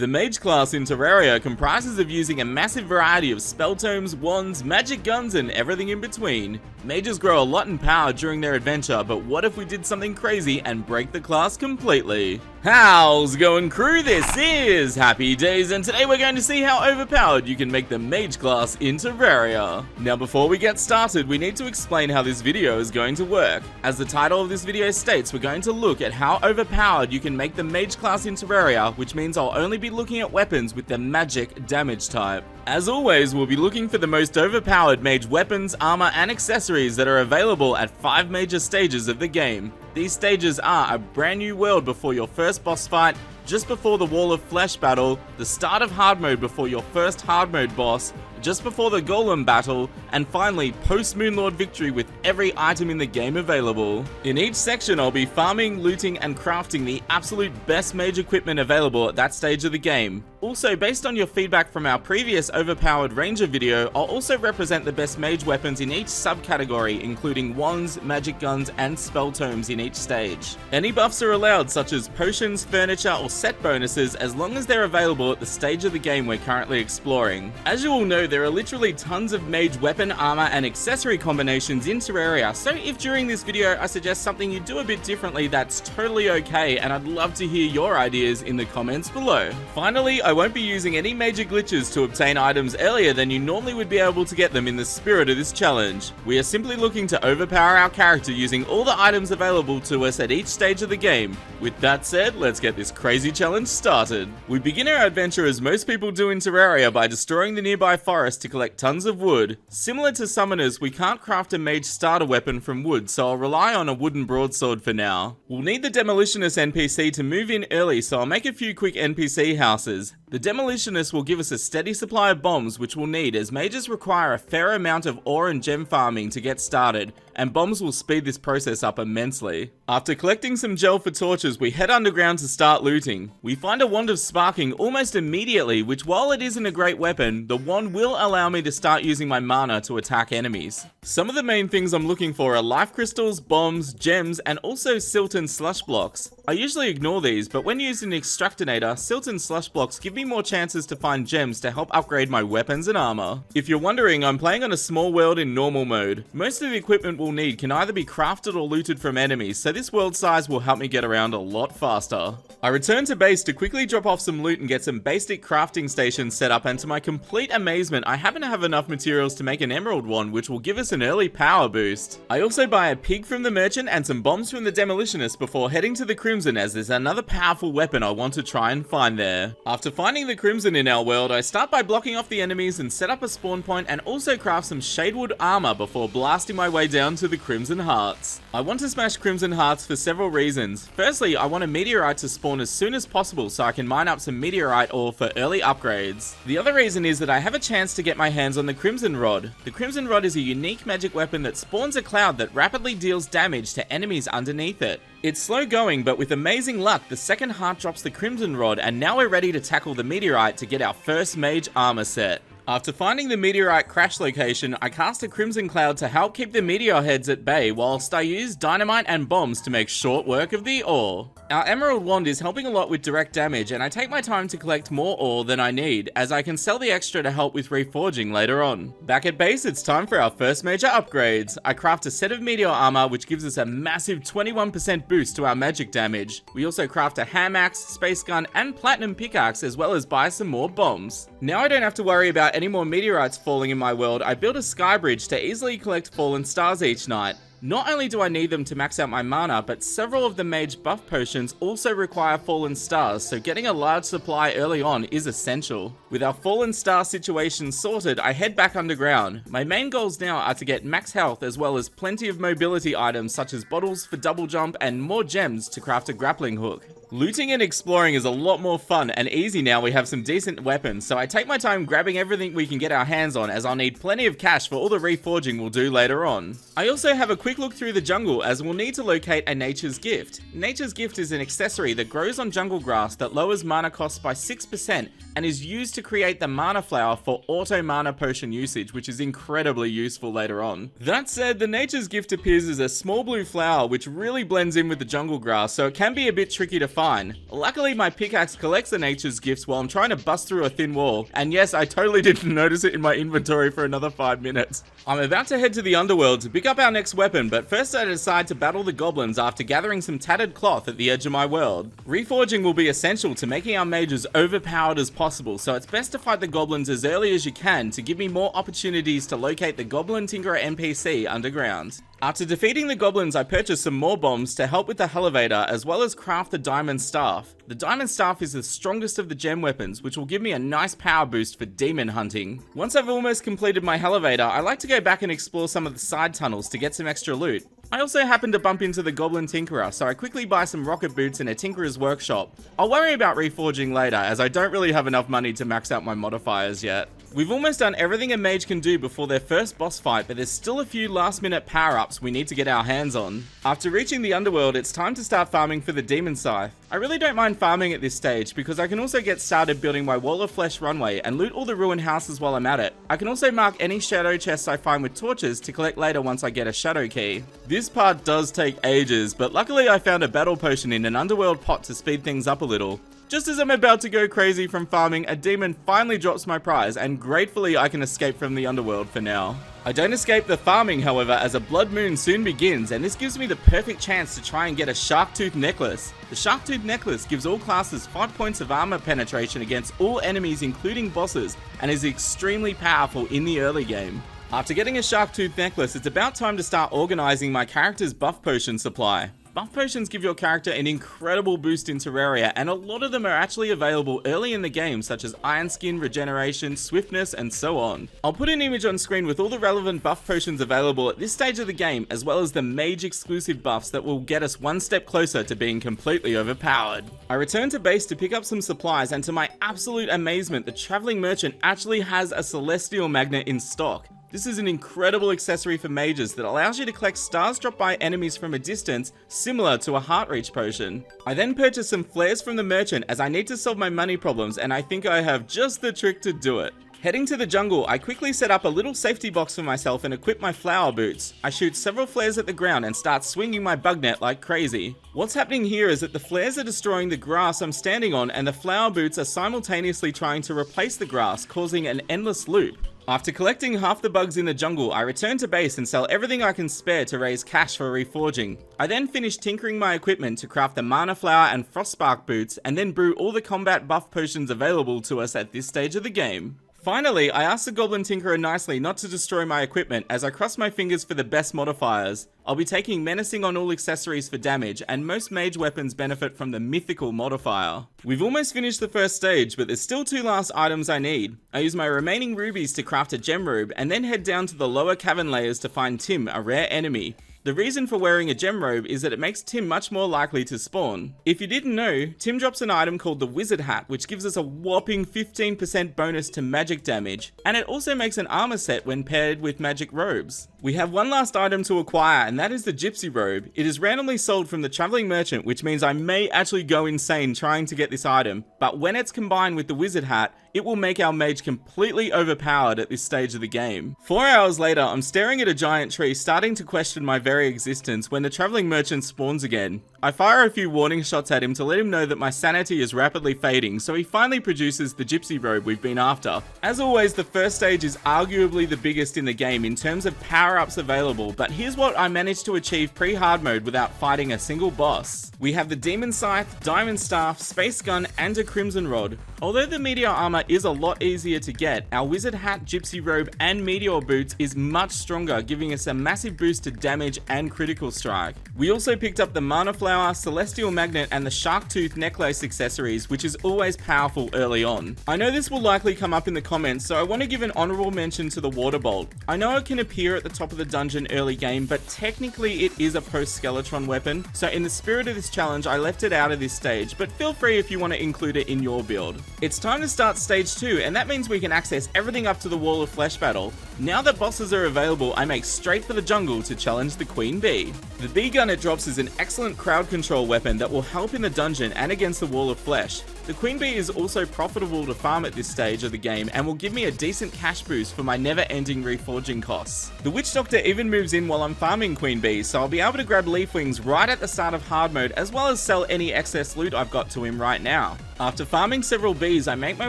The Mage class in Terraria comprises of using a massive variety of spell tomes, wands, magic guns, and everything in between. Mages grow a lot in power during their adventure, but what if we did something crazy and break the class completely? How's it going, crew? This is HappyDays, and today we're going to see how overpowered you can make the Mage class in Terraria. Now before we get started, we need to explain how this video is going to work. As the title of this video states, we're going to look at how overpowered you can make the Mage class in Terraria, which means I'll only be looking at weapons with the magic damage type. As always, we'll be looking for the most overpowered mage weapons, armor, and accessories that are available at 5 major stages of the game. These stages are a brand new world before your first boss fight, just before the Wall of Flesh battle, the start of hard mode before your first hard mode boss, just before the Golem battle, and finally post Moonlord victory with every item in the game available. In each section I'll be farming, looting, and crafting the absolute best mage equipment available at that stage of the game. Also, based on your feedback from our previous overpowered ranger video, I'll also represent the best mage weapons in each subcategory, including wands, magic guns, and spell tomes in each stage. Any buffs are allowed, such as potions, furniture, or set bonuses, as long as they're available at the stage of the game we're currently exploring. As you all know, there are literally tons of mage weapon, armor, and accessory combinations in Terraria, so if during this video I suggest something you do a bit differently, that's totally okay, and I'd love to hear your ideas in the comments below. Finally, I won't be using any major glitches to obtain items earlier than you normally would be able to get them in the spirit of this challenge. We are simply looking to overpower our character using all the items available to us at each stage of the game. With that said, let's get this crazy challenge started. We begin our adventure as most people do in Terraria by destroying the nearby forest to collect tons of wood. Similar to summoners, we can't craft a mage starter weapon from wood, so I'll rely on a wooden broadsword for now. We'll need the demolitionist NPC to move in early, so I'll make a few quick NPC houses. The demolitionist will give us a steady supply of bombs, which we'll need as mages require a fair amount of ore and gem farming to get started, and bombs will speed this process up immensely. After collecting some gel for torches, we head underground to start looting. We find a wand of sparking almost immediately, which while it isn't a great weapon, the wand will allow me to start using my mana to attack enemies. Some of the main things I'm looking for are life crystals, bombs, gems, and also silt and slush blocks. I usually ignore these, but when used in Extractinator, silt and slush blocks give me more chances to find gems to help upgrade my weapons and armor. If you're wondering, I'm playing on a small world in normal mode. Most of the equipment we'll need can either be crafted or looted from enemies, so this world size will help me get around a lot faster. I return to base to quickly drop off some loot and get some basic crafting stations set up, and to my complete amazement, I happen to have enough materials to make an emerald wand, which will give us an early power boost. I also buy a pig from the merchant and some bombs from the demolitionist before heading to the Crimson, as there's another powerful weapon I want to try and find there. After finding the Crimson in our world, I start by blocking off the enemies and set up a spawn point, and also craft some shadewood armor before blasting my way down to the Crimson Hearts. I want to smash Crimson Hearts for several reasons. Firstly, I want a meteorite to spawn as soon as possible so I can mine up some meteorite ore for early upgrades. The other reason is that I have a chance to get my hands on the Crimson Rod. The Crimson Rod is a unique magic weapon that spawns a cloud that rapidly deals damage to enemies underneath it. It's slow going, but with amazing luck, the second heart drops the Crimson Rod, and now we're ready to tackle the meteorite to get our first mage armor set. After finding the meteorite crash location, I cast a Crimson Cloud to help keep the meteor heads at bay, whilst I use dynamite and bombs to make short work of the ore. Our emerald wand is helping a lot with direct damage, and I take my time to collect more ore than I need, as I can sell the extra to help with reforging later on. Back at base, it's time for our first major upgrades. I craft a set of meteor armor, which gives us a massive 21% boost to our magic damage. We also craft a ham axe, space gun, and platinum pickaxe, as well as buy some more bombs. Now I don't have to worry about any more meteorites falling in my world. I built a sky bridge to easily collect fallen stars each night. Not only do I need them to max out my mana, but several of the mage buff potions also require fallen stars, so getting a large supply early on is essential. With our fallen star situation sorted, I head back underground. My main goals now are to get max health, as well as plenty of mobility items such as bottles for double jump and more gems to craft a grappling hook. Looting and exploring is a lot more fun and easy now we have some decent weapons, so I take my time grabbing everything we can get our hands on, as I'll need plenty of cash for all the reforging we'll do later on. I also have a quick look through the jungle, as we'll need to locate a Nature's Gift. Nature's Gift is an accessory that grows on jungle grass that lowers mana costs by 6% and is used to create the mana flower for auto mana potion usage, which is incredibly useful later on. That said, the Nature's Gift appears as a small blue flower which really blends in with the jungle grass, so it can be a bit tricky to find fine. Luckily, my pickaxe collects the nature's gifts while I'm trying to bust through a thin wall, and yes, I totally didn't notice it in my inventory for another 5 minutes. I'm about to head to the underworld to pick up our next weapon, but first I decide to battle the goblins after gathering some tattered cloth at the edge of my world. Reforging will be essential to making our mages overpowered as possible, so it's best to fight the goblins as early as you can to give me more opportunities to locate the Goblin Tinkerer NPC underground. After defeating the goblins, I purchased some more bombs to help with the elevator, as well as craft the diamond staff. The diamond staff is the strongest of the gem weapons, which will give me a nice power boost for demon hunting. Once I've almost completed my elevator, I like to go back and explore some of the side tunnels to get some extra loot. I also happened to bump into the Goblin Tinkerer, so I quickly buy some rocket boots in a Tinkerer's workshop. I'll worry about reforging later, as I don't really have enough money to max out my modifiers yet. We've almost done everything a mage can do before their first boss fight, but there's still a few last minute power-ups we need to get our hands on. After reaching the underworld, it's time to start farming for the demon scythe. I really don't mind farming at this stage, because I can also get started building my wall of flesh runway and loot all the ruined houses while I'm at it. I can also mark any shadow chests I find with torches to collect later once I get a shadow key. This part does take ages, but luckily I found a battle potion in an underworld pot to speed things up a little. Just as I'm about to go crazy from farming, a demon finally drops my prize, and gratefully I can escape from the underworld for now. I don't escape the farming, however, as a blood moon soon begins, and this gives me the perfect chance to try and get a shark tooth necklace. The shark tooth necklace gives all classes 5 points of armor penetration against all enemies including bosses, and is extremely powerful in the early game. After getting a shark tooth necklace, it's about time to start organizing my character's buff potion supply. Buff potions give your character an incredible boost in Terraria, and a lot of them are actually available early in the game, such as Iron Skin, Regeneration, Swiftness, and so on. I'll put an image on screen with all the relevant buff potions available at this stage of the game, as well as the Mage exclusive buffs that will get us one step closer to being completely overpowered. I return to base to pick up some supplies, and to my absolute amazement, the Traveling Merchant actually has a Celestial Magnet in stock. This is an incredible accessory for mages that allows you to collect stars dropped by enemies from a distance, similar to a heart reach potion. I then purchase some flares from the merchant as I need to solve my money problems, and I think I have just the trick to do it. Heading to the jungle, I quickly set up a little safety box for myself and equip my flower boots. I shoot several flares at the ground and start swinging my bug net like crazy. What's happening here is that the flares are destroying the grass I'm standing on, and the flower boots are simultaneously trying to replace the grass, causing an endless loop. After collecting half the bugs in the jungle, I return to base and sell everything I can spare to raise cash for reforging. I then finish tinkering my equipment to craft the mana flower and frostspark boots, and then brew all the combat buff potions available to us at this stage of the game. Finally, I asked the Goblin Tinkerer nicely not to destroy my equipment as I cross my fingers for the best modifiers. I'll be taking Menacing on all accessories for damage, and most mage weapons benefit from the Mythical modifier. We've almost finished the first stage, but there's still 2 last items I need. I use my remaining rubies to craft a gem robe, and then head down to the lower cavern layers to find Tim, a rare enemy. The reason for wearing a gem robe is that it makes Tim much more likely to spawn. If you didn't know, Tim drops an item called the Wizard Hat, which gives us a whopping 15% bonus to magic damage, and it also makes an armor set when paired with magic robes. We have one last item to acquire, and that is the Gypsy Robe. It is randomly sold from the Traveling Merchant, which means I may actually go insane trying to get this item, but when it's combined with the Wizard Hat, it will make our mage completely overpowered at this stage of the game. 4 hours later, I'm staring at a giant tree, starting to question my very existence when the Traveling Merchant spawns again. I fire a few warning shots at him to let him know that my sanity is rapidly fading, so he finally produces the Gypsy Robe we've been after. As always, the first stage is arguably the biggest in the game in terms of power-ups available, but here's what I managed to achieve pre-hard mode without fighting a single boss. We have the Demon Scythe, Diamond Staff, Space Gun, and a Crimson Rod. Although the Meteor Armor is a lot easier to get, our Wizard Hat, Gypsy Robe, and Meteor Boots is much stronger, giving us a massive boost to damage and critical strike. We also picked up the Mana Flower, Celestial Magnet, and the Shark Tooth Necklace accessories, which is always powerful early on. I know this will likely come up in the comments, so I want to give an honorable mention to the Water Bolt. I know it can appear at the top of the dungeon early game, but technically it is a post-Skeletron weapon, so in the spirit of this challenge, I left it out of this stage, but feel free if you want to include it in your build. It's time to start stage 2, and that means we can access everything up to the Wall of Flesh battle. Now that bosses are available, I make straight for the jungle to challenge the Queen Bee. The bee gun it drops is an excellent crowd control weapon that will help in the dungeon and against the Wall of Flesh. The queen bee is also profitable to farm at this stage of the game and will give me a decent cash boost for my never-ending reforging costs. The witch doctor even moves in while I'm farming queen bees, so I'll be able to grab leaf wings right at the start of hard mode, as well as sell any excess loot I've got to him right now. After farming several bees, I make my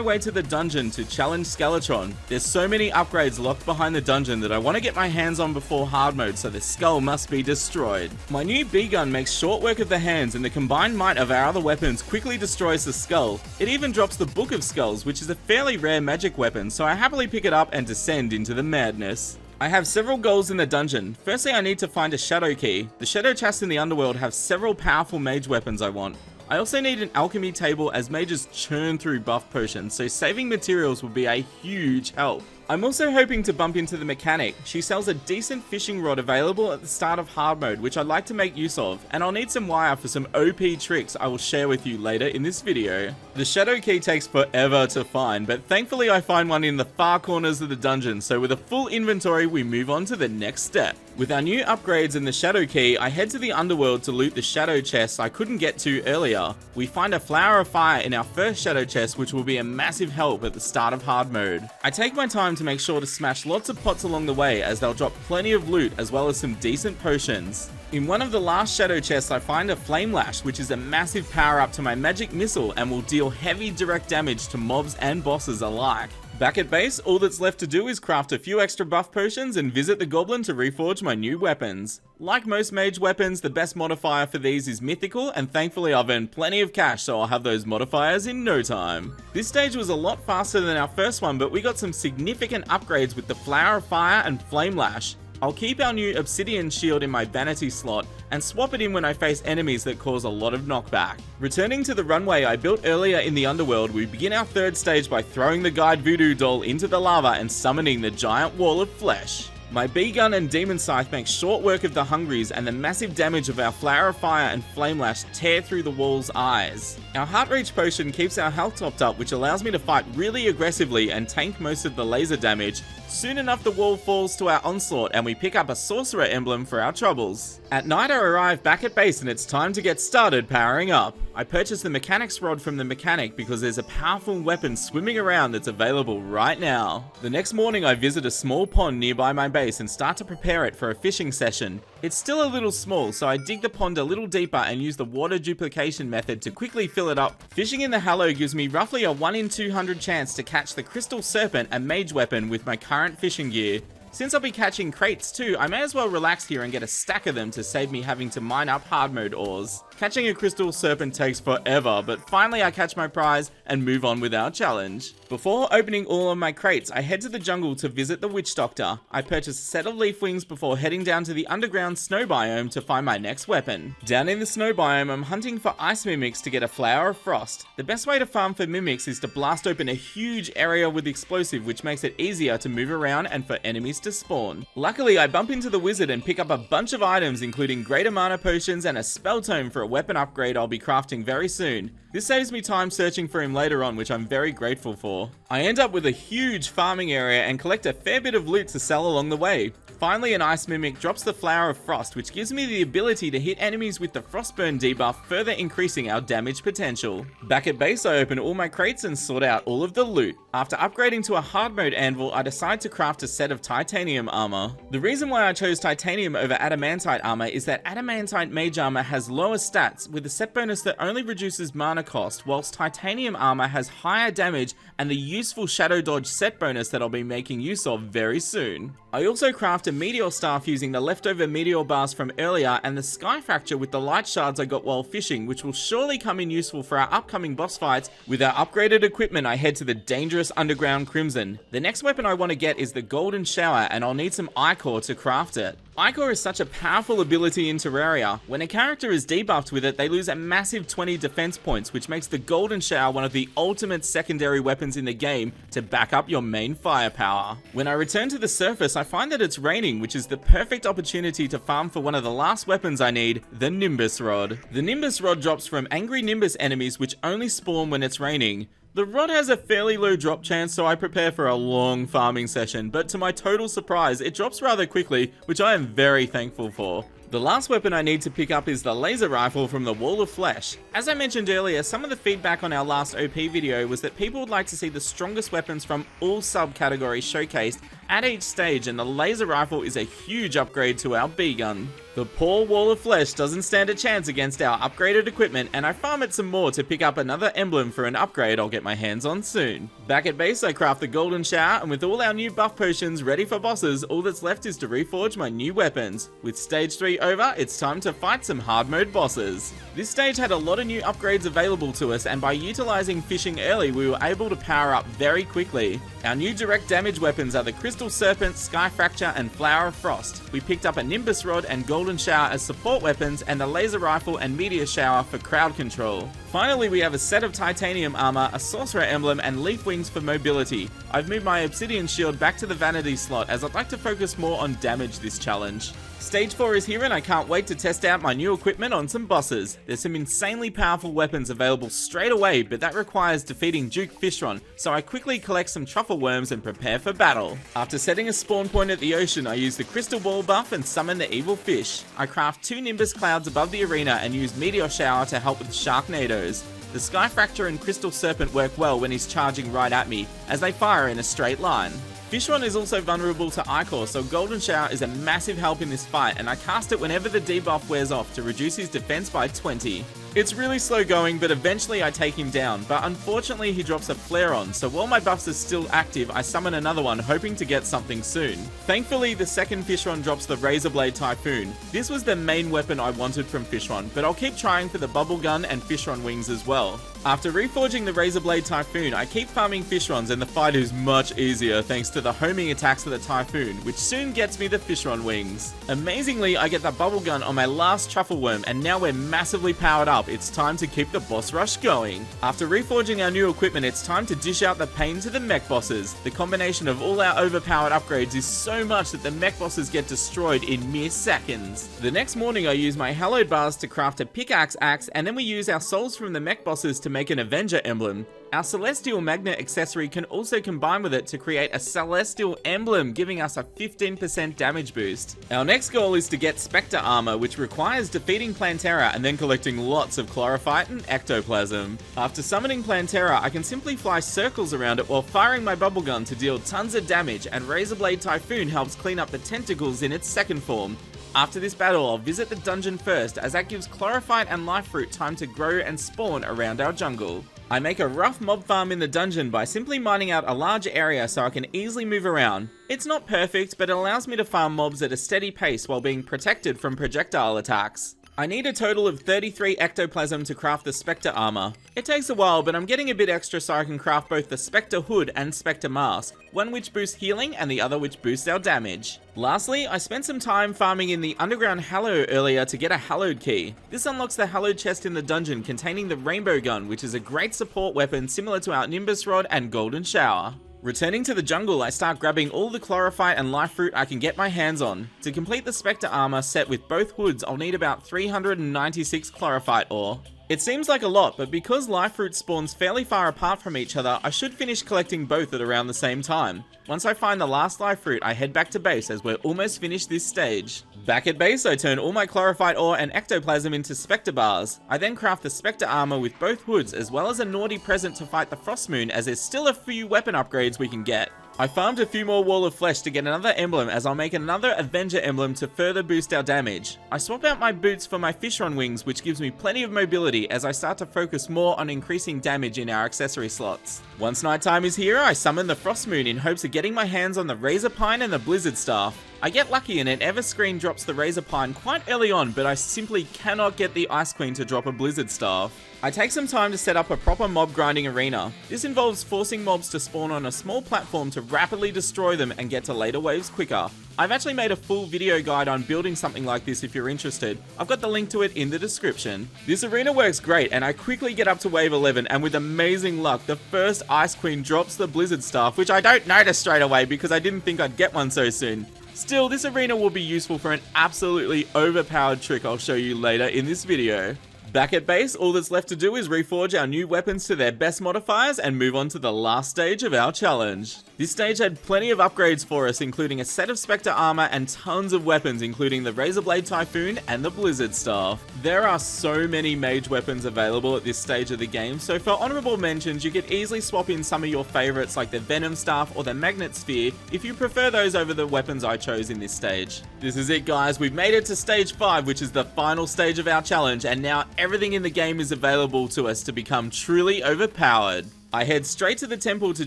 way to the dungeon to challenge Skeletron. There's so many upgrades locked behind the dungeon that I want to get my hands on before hard mode, so the skull must be destroyed. My new bee gun makes short work of the hands, and the combined might of our other weapons quickly destroys the skull. It even drops the Book of Skulls, which is a fairly rare magic weapon, so I happily pick it up and descend into the madness. I have several goals in the dungeon. Firstly, I need to find a shadow key. The shadow chests in the underworld have several powerful mage weapons I want. I also need an alchemy table, as mages churn through buff potions, so saving materials will be a huge help. I'm also hoping to bump into the mechanic. She sells a decent fishing rod available at the start of hard mode, which I'd like to make use of, and I'll need some wire for some OP tricks I will share with you later in this video. The shadow key takes forever to find, but thankfully I find one in the far corners of the dungeon, so with a full inventory we move on to the next step. With our new upgrades and the shadow key, I head to the underworld to loot the shadow chests I couldn't get to earlier. We find a flower of fire in our first shadow chest, which will be a massive help at the start of hard mode. I take my time to make sure to smash lots of pots along the way, as they'll drop plenty of loot as well as some decent potions. In one of the last shadow chests I find a flame lash, which is a massive power up to my magic missile and will deal heavy direct damage to mobs and bosses alike. Back at base, all that's left to do is craft a few extra buff potions and visit the goblin to reforge my new weapons. Like most mage weapons, the best modifier for these is mythical, and thankfully I've earned plenty of cash, so I'll have those modifiers in no time. This stage was a lot faster than our first one, but we got some significant upgrades with the Flower of Fire and Flame Lash. I'll keep our new obsidian shield in my vanity slot and swap it in when I face enemies that cause a lot of knockback. Returning to the runway I built earlier in the underworld, we begin our third stage by throwing the guide voodoo doll into the lava and summoning the giant wall of flesh. My bee gun and demon scythe make short work of the hungries, and the massive damage of our flower of fire and flame lash tear through the wall's eyes. Our heart reach potion keeps our health topped up, which allows me to fight really aggressively and tank most of the laser damage. Soon enough the wall falls to our onslaught and we pick up a sorcerer emblem for our troubles. At night I arrive back at base and it's time to get started powering up. I purchased the mechanics rod from the mechanic because there's a powerful weapon swimming around that's available right now. The next morning I visit a small pond nearby my base and start to prepare it for a fishing session. It's still a little small, so I dig the pond a little deeper and use the water duplication method to quickly fill it up. Fishing in the Hallow gives me roughly a 1 in 200 chance to catch the crystal serpent and mage weapon with my current fishing gear. Since I'll be catching crates too, I may as well relax here and get a stack of them to save me having to mine up hard mode ores. Catching a crystal serpent takes forever, but finally I catch my prize and move on with our challenge. Before opening all of my crates, I head to the jungle to visit the witch doctor. I purchase a set of leaf wings before heading down to the underground snow biome to find my next weapon. Down in the snow biome, I'm hunting for ice mimics to get a flower of frost. The best way to farm for mimics is to blast open a huge area with explosive, which makes it easier to move around and for enemies to spawn. Luckily, I bump into the wizard and pick up a bunch of items, including greater mana potions and a spell tome for a weapon upgrade I'll be crafting very soon. This saves me time searching for him later on, which I'm very grateful for. I end up with a huge farming area and collect a fair bit of loot to sell along the way. Finally, an ice mimic drops the flower of frost, which gives me the ability to hit enemies with the frostburn debuff, further increasing our damage potential. Back at base, I open all my crates and sort out all of the loot. After upgrading to a hard mode anvil, I decide to craft a set of titanium armor. The reason why I chose titanium over adamantite armor is that adamantite mage armor has lower stats with a set bonus that only reduces mana cost, whilst titanium armor has higher damage and the useful shadow dodge set bonus that I'll be making use of very soon. I also craft a meteor staff using the leftover meteor bars from earlier and the sky fracture with the light shards I got while fishing, which will surely come in useful for our upcoming boss fights. With our upgraded equipment, I head to the dangerous underground crimson. The next weapon I want to get is the golden shower, and I'll need some ichor to craft it. Ichor is such a powerful ability in Terraria. When a character is debuffed with it, they lose a massive 20 defense points, which makes the golden shower one of the ultimate secondary weapons in the game to back up your main firepower. When I return to the surface, I find that it's raining, which is the perfect opportunity to farm for one of the last weapons I need, the Nimbus Rod. The Nimbus Rod drops from angry Nimbus enemies, which only spawn when it's raining. The rod has a fairly low drop chance, so I prepare for a long farming session, but to my total surprise, it drops rather quickly, which I am very thankful for. The last weapon I need to pick up is the laser rifle from the Wall of Flesh. As I mentioned earlier, some of the feedback on our last OP video was that people would like to see the strongest weapons from all subcategories showcased at each stage, and the laser rifle is a huge upgrade to our B-gun. The poor Wall of Flesh doesn't stand a chance against our upgraded equipment, and I farm it some more to pick up another emblem for an upgrade I'll get my hands on soon. Back at base, I craft the Golden Shower, and with all our new buff potions ready for bosses, all that's left is to reforge my new weapons. With stage 3 over, it's time to fight some hard mode bosses. This stage had a lot of new upgrades available to us, and by utilizing fishing early, we were able to power up very quickly. Our new direct damage weapons are the Crystal Serpent, Sky Fracture, and Flower of Frost. We picked up a Nimbus Rod and Golden Shower as support weapons, and the Laser Rifle and Meteor Shower for crowd control. Finally, we have a set of Titanium Armor, a Sorcerer Emblem, and Leaf Wings for mobility. I've moved my Obsidian Shield back to the Vanity slot as I'd like to focus more on damage this challenge. Stage 4 is here and I can't wait to test out my new equipment on some bosses. There's some insanely powerful weapons available straight away, but that requires defeating Duke FISHRON, so I quickly collect some truffle worms and prepare for battle. After setting a spawn point at the ocean, I use the Crystal Ball buff and summon the evil fish. I craft 2 Nimbus Clouds above the arena and use Meteor Shower to help with Sharknadoes. The Sky Fracture and Crystal Serpent work well when he's charging right at me, as they fire in a straight line. FISHRON is also vulnerable to Ichor, so Golden Shower is a massive help in this fight, and I cast it whenever the debuff wears off to reduce his defense by 20. It's really slow going, but eventually I take him down, but unfortunately he drops a flare on, so while my buffs are still active, I summon another one hoping to get something soon. Thankfully, the second FISHRON drops the Razorblade Typhoon. This was the main weapon I wanted from FISHRON, but I'll keep trying for the Bubble Gun and FISHRON Wings as well. After reforging the Razorblade Typhoon, I keep farming FISHRONs and the fight is much easier thanks to the homing attacks of the Typhoon, which soon gets me the FISHRON Wings. Amazingly, I get the Bubble Gun on my last Truffle Worm, and now we're massively powered up. It's time to keep the boss rush going. After reforging our new equipment, it's time to dish out the pain to the mech bosses. The combination of all our overpowered upgrades is so much that the mech bosses get destroyed in mere seconds. The next morning I use my hallowed bars to craft a pickaxe axe, and then we use our souls from the mech bosses to make an Avenger emblem. Our Celestial Magnet accessory can also combine with it to create a Celestial Emblem, giving us a 15% damage boost. Our next goal is to get Spectre Armor, which requires defeating Plantera and then collecting lots of Chlorophyte and Ectoplasm. After summoning Plantera, I can simply fly circles around it while firing my bubble gun to deal tons of damage, and Razorblade Typhoon helps clean up the tentacles in its second form. After this battle, I'll visit the dungeon first, as that gives Chlorophyte and Life Fruit time to grow and spawn around our jungle. I make a rough mob farm in the dungeon by simply mining out a large area so I can easily move around. It's not perfect, but it allows me to farm mobs at a steady pace while being protected from projectile attacks. I need a total of 33 ectoplasm to craft the Spectre Armor. It takes a while, but I'm getting a bit extra so I can craft both the Spectre Hood and Spectre Mask, one which boosts healing and the other which boosts our damage. Lastly, I spent some time farming in the Underground Hallow earlier to get a Hallowed Key. This unlocks the Hallowed chest in the dungeon containing the Rainbow Gun, which is a great support weapon similar to our Nimbus Rod and Golden Shower. Returning to the jungle, I start grabbing all the Chlorophyte and Life Fruit I can get my hands on. To complete the Spectre Armor set with both hoods, I'll need about 396 Chlorophyte ore. It seems like a lot, but because Life Fruit spawns fairly far apart from each other, I should finish collecting both at around the same time. Once I find the last Life Fruit, I head back to base as we're almost finished this stage. Back at base, I turn all my Chlorophyte ore and Ectoplasm into Spectre Bars. I then craft the Spectre Armor with both hoods, as well as a naughty present to fight the Frost Moon, as there's still a few weapon upgrades we can get. I farmed a few more Wall of Flesh to get another emblem, as I'll make another Avenger emblem to further boost our damage. I swap out my boots for my FISHRON wings, which gives me plenty of mobility as I start to focus more on increasing damage in our accessory slots. Once nighttime is here, I summon the Frost Moon in hopes of getting my hands on the Razor Pine and the Blizzard Staff. I get lucky and an Everscreen drops the Razor Pine quite early on, but I simply cannot get the Ice Queen to drop a Blizzard Staff. I take some time to set up a proper mob grinding arena. This involves forcing mobs to spawn on a small platform to rapidly destroy them and get to later waves quicker. I've actually made a full video guide on building something like this if you're interested. I've got the link to it in the description. This arena works great, and I quickly get up to wave 11, and with amazing luck, the first Ice Queen drops the Blizzard Staff, which I don't notice straight away because I didn't think I'd get one so soon. Still, this arena will be useful for an absolutely overpowered trick I'll show you later in this video. Back at base, all that's left to do is reforge our new weapons to their best modifiers and move on to the last stage of our challenge. This stage had plenty of upgrades for us, including a set of Spectre armor and tons of weapons, including the Razorblade Typhoon and the Blizzard Staff. There are so many mage weapons available at this stage of the game, so for honorable mentions, you could easily swap in some of your favorites like the Venom Staff or the Magnet Sphere if you prefer those over the weapons I chose in this stage. This is it, guys. We've made it to stage 5, which is the final stage of our challenge, and now everything in the game is available to us to become truly overpowered. I head straight to the temple to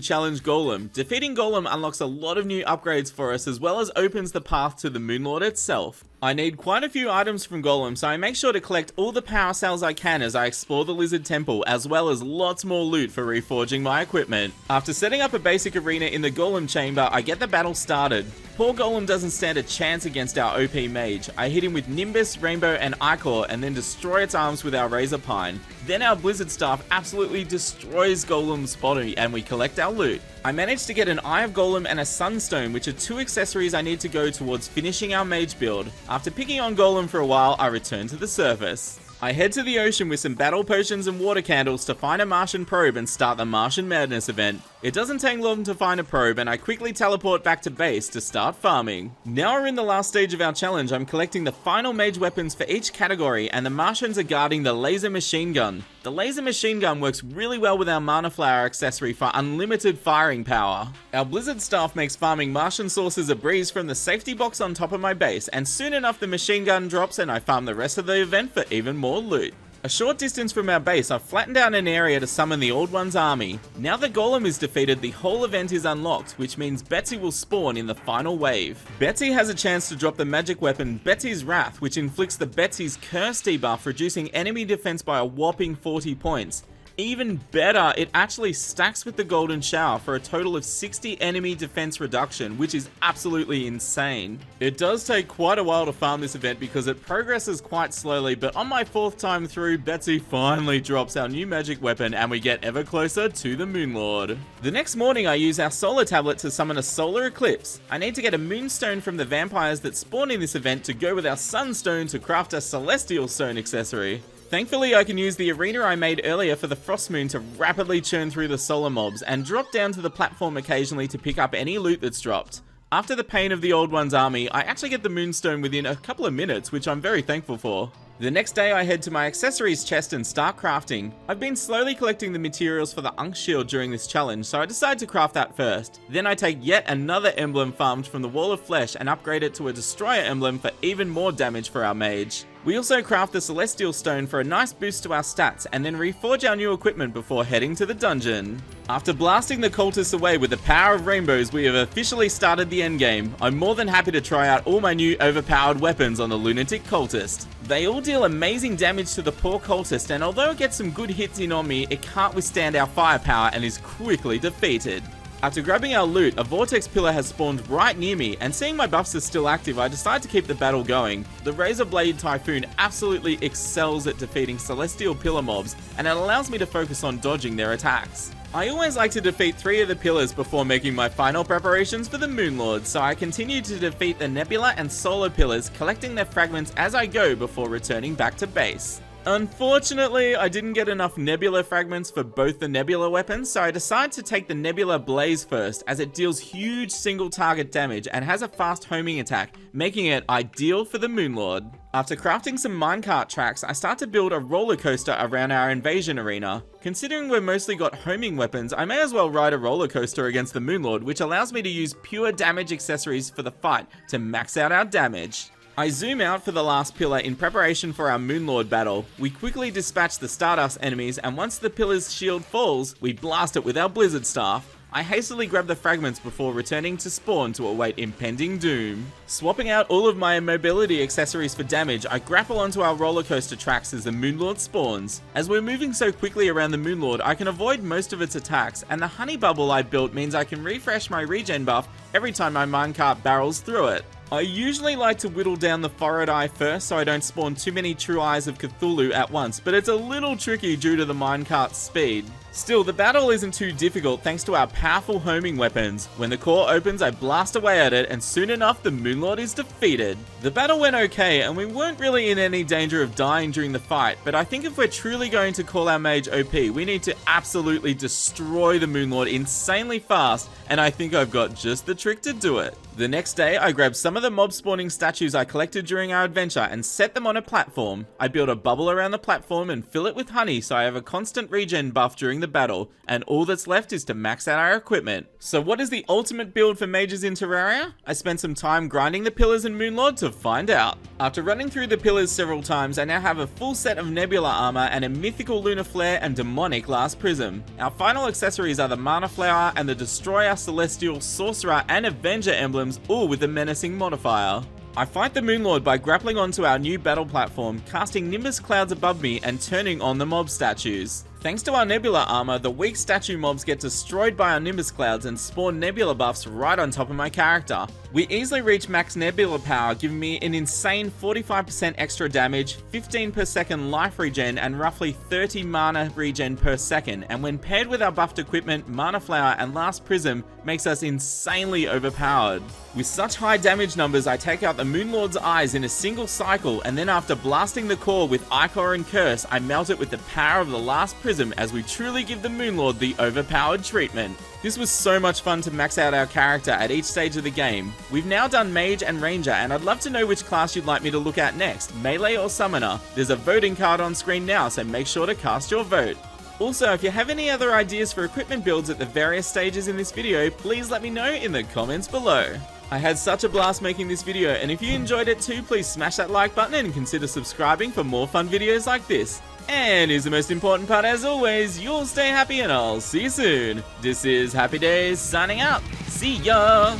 challenge Golem. Defeating Golem unlocks a lot of new upgrades for us, as well as opens the path to the Moonlord itself. I need quite a few items from Golem, so I make sure to collect all the power cells I can as I explore the Lizard Temple, as well as lots more loot for reforging my equipment. After setting up a basic arena in the Golem chamber, I get the battle started. Poor Golem doesn't stand a chance against our OP Mage. I hit him with Nimbus, Rainbow, and Ichor, and then destroy its arms with our Razor Pine. Then our Blizzard Staff absolutely destroys Golem's body, and we collect our loot. I managed to get an Eye of Golem and a Sunstone, which are 2 accessories I need to go towards finishing our Mage build. After picking on Golem for a while, I return to the surface. I head to the ocean with some battle potions and water candles to find a Martian probe and start the Martian Madness event. It doesn't take long to find a probe, and I quickly teleport back to base to start farming. Now we're in the last stage of our challenge. I'm collecting the final mage weapons for each category, and the Martians are guarding the laser machine gun. The laser machine gun works really well with our Mana Flower accessory for unlimited firing power. Our Blizzard Staff makes farming Martian sources a breeze from the safety box on top of my base, and soon enough the machine gun drops and I farm the rest of the event for even more loot. A short distance from our base, I've flattened out an area to summon the Old One's army. Now that Golem is defeated, the whole event is unlocked, which means Betsy will spawn in the final wave. Betsy has a chance to drop the magic weapon Betsy's Wrath, which inflicts the Betsy's Curse debuff, reducing enemy defense by a whopping 40 points. Even better, it actually stacks with the Golden Shower for a total of 60 enemy defense reduction, which is absolutely insane. It does take quite a while to farm this event because it progresses quite slowly, but on my 4th time through, Betsy finally drops our new magic weapon and we get ever closer to the Moonlord. The next morning I use our solar tablet to summon a solar eclipse. I need to get a moonstone from the vampires that spawn in this event to go with our sunstone to craft a celestial stone accessory. Thankfully, I can use the arena I made earlier for the Frost Moon to rapidly churn through the solar mobs and drop down to the platform occasionally to pick up any loot that's dropped. After the pain of the Old One's army, I actually get the Moonstone within a couple of minutes, which I'm very thankful for. The next day I head to my accessories chest and start crafting. I've been slowly collecting the materials for the Unk Shield during this challenge, so I decide to craft that first. Then I take yet another emblem farmed from the Wall of Flesh and upgrade it to a Destroyer emblem for even more damage for our mage. We also craft the Celestial Stone for a nice boost to our stats, and then reforge our new equipment before heading to the dungeon. After blasting the cultists away with the power of rainbows, we have officially started the endgame. I'm more than happy to try out all my new overpowered weapons on the lunatic cultist. They all deal amazing damage to the poor cultist, and although it gets some good hits in on me, it can't withstand our firepower and is quickly defeated. After grabbing our loot, a vortex pillar has spawned right near me, and seeing my buffs are still active, I decide to keep the battle going. The Razorblade Typhoon absolutely excels at defeating celestial pillar mobs, and it allows me to focus on dodging their attacks. I always like to defeat 3 of the pillars before making my final preparations for the Moonlord, so I continue to defeat the Nebula and Solar pillars, collecting their fragments as I go before returning back to base. Unfortunately, I didn't get enough Nebula fragments for both the Nebula weapons, so I decide to take the Nebula Blaze first, as it deals huge single target damage and has a fast homing attack, making it ideal for the Moonlord. After crafting some minecart tracks, I start to build a roller coaster around our invasion arena. Considering we've mostly got homing weapons, I may as well ride a roller coaster against the Moonlord, which allows me to use pure damage accessories for the fight to max out our damage. I zoom out for the last pillar in preparation for our Moonlord battle. We quickly dispatch the Stardust enemies, and once the pillar's shield falls, we blast it with our Blizzard Staff. I hastily grab the fragments before returning to spawn to await impending doom. Swapping out all of my mobility accessories for damage, I grapple onto our roller coaster tracks as the Moonlord spawns. As we're moving so quickly around the Moonlord, I can avoid most of its attacks, and the honey bubble I built means I can refresh my regen buff every time my minecart barrels through it. I usually like to whittle down the forward eye first so I don't spawn too many true eyes of Cthulhu at once, but it's a little tricky due to the minecart's speed. Still, the battle isn't too difficult thanks to our powerful homing weapons. When the core opens, I blast away at it, and soon enough, the Moonlord is defeated. The battle went okay, and we weren't really in any danger of dying during the fight, but I think if we're truly going to call our mage OP, we need to absolutely destroy the Moonlord insanely fast, and I think I've got just the trick to do it. The next day, I grabbed some of the mob spawning statues I collected during our adventure and set them on a platform. I built a bubble around the platform and fill it with honey so I have a constant regen buff during the battle, and all that's left is to max out our equipment. So what is the ultimate build for mages in Terraria? I spent some time grinding the pillars in Moonlord to find out. After running through the pillars several times, I now have a full set of Nebula armor and a mythical lunar flare and demonic last prism. Our final accessories are the mana flower and the destroyer, celestial, sorcerer and avenger emblems, all with the menacing modifier. I fight the Moonlord by grappling onto our new battle platform, casting Nimbus clouds above me and turning on the mob statues. Thanks to our Nebula armor, the weak statue mobs get destroyed by our Nimbus clouds and spawn Nebula buffs right on top of my character. We easily reach max Nebula power, giving me an insane 45% extra damage, 15 per second life regen, and roughly 30 mana regen per second, and when paired with our buffed equipment, Mana Flower and Last Prism makes us insanely overpowered. With such high damage numbers, I take out the Moonlord's eyes in a single cycle, and then after blasting the core with Ichor and Curse, I melt it with the power of the Last Prism as we truly give the Moonlord the overpowered treatment. This was so much fun to max out our character at each stage of the game. We've now done Mage and Ranger, and I'd love to know which class you'd like me to look at next, Melee or Summoner. There's a voting card on screen now, so make sure to cast your vote. Also, if you have any other ideas for equipment builds at the various stages in this video, please let me know in the comments below. I had such a blast making this video, and if you enjoyed it too, please smash that like button and consider subscribing for more fun videos like this. And here's the most important part as always, you'll stay happy and I'll see you soon. This is HappyDays signing out. See ya!